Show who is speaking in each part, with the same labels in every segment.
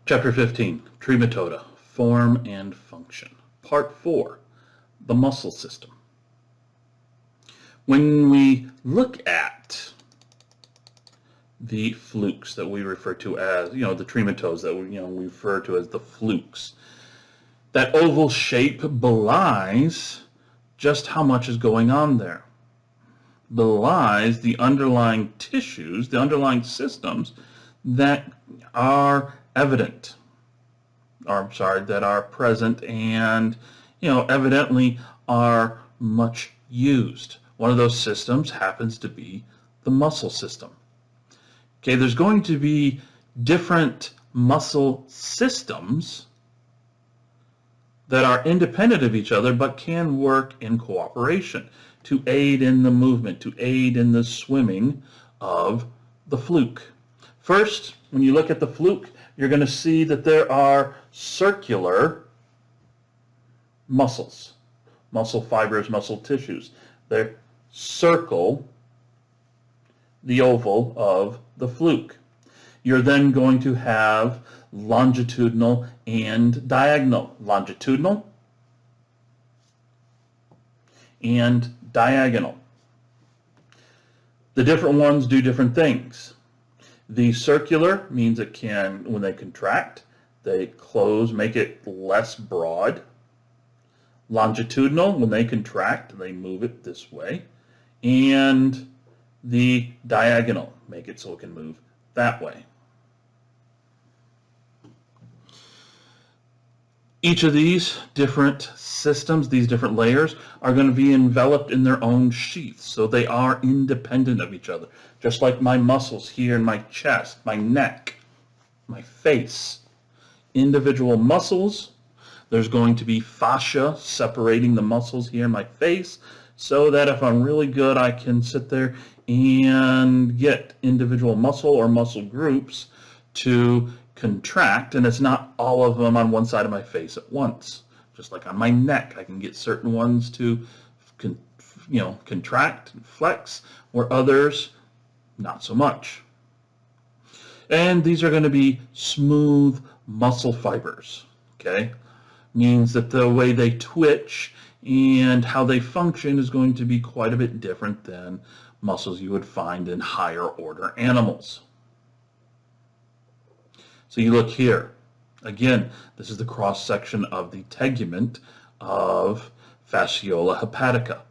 Speaker 1: Chapter 15, Trematoda, Form and Function. Part 4, the muscle system. When we look at the flukes that we refer to as, the trematodes that we refer to as the flukes, that oval shape belies just how much is going on there. Belies the underlying tissues, the underlying systems that are evident, that are present and, evidently are much used. One of those systems happens to be the muscle system. Okay, there's going to be different muscle systems that are independent of each other but can work in cooperation to aid in the movement, to aid in the swimming of the fluke. First, when you look at the fluke, you're going to see that there are circular muscles, muscle fibers, muscle tissues. They circle the oval of the fluke. You're then going to have longitudinal and diagonal. Longitudinal and diagonal. The different ones do different things. The circular means it can, when they contract, they close, make it less broad. Longitudinal, when they contract, they move it this way. And the diagonal, make it so it can move that way. Each of these different systems, these different layers, are going to be enveloped in their own sheaths, so they are independent of each other. Just like my muscles here in my chest, my neck, my face. Individual muscles, there's going to be fascia separating the muscles here in my face, so that if I'm really good, I can sit there and get individual muscle or muscle groups to contract, and it's not all of them on one side of my face at once. Just like on my neck, I can get certain ones to contract and flex, where others not so much. And these are going to be smooth muscle fibers, okay? Means that the way they twitch and how they function is going to be quite a bit different than muscles you would find in higher order animals. So you look here. Again, this is the cross section of the tegument of fasciola hepatica.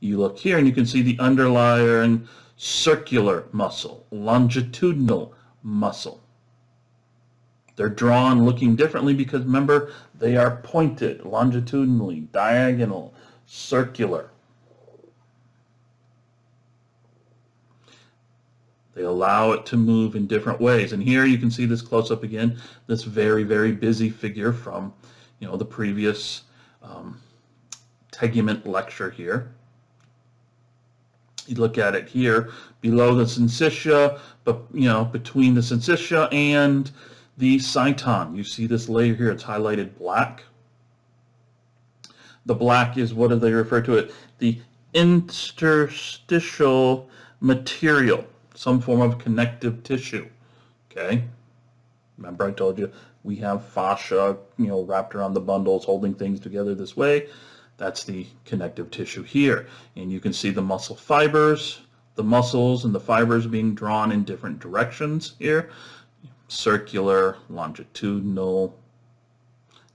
Speaker 1: You look here and you can see the underlying circular muscle, longitudinal muscle. They're drawn looking differently because, remember, they are pointed longitudinally, diagonal, circular. They allow it to move in different ways. And here you can see this close up again, this very, very busy figure from, the previous tegument lecture here. You look at it here below the syncytia, but between the syncytia and the cyton. You see this layer here, it's highlighted black. The black is, what do they refer to it? The interstitial material, some form of connective tissue, okay? Remember I told you we have fascia, wrapped around the bundles holding things together this way. That's the connective tissue here. And you can see the muscle fibers, the muscles and the fibers being drawn in different directions here. Circular, longitudinal,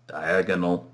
Speaker 1: diagonal.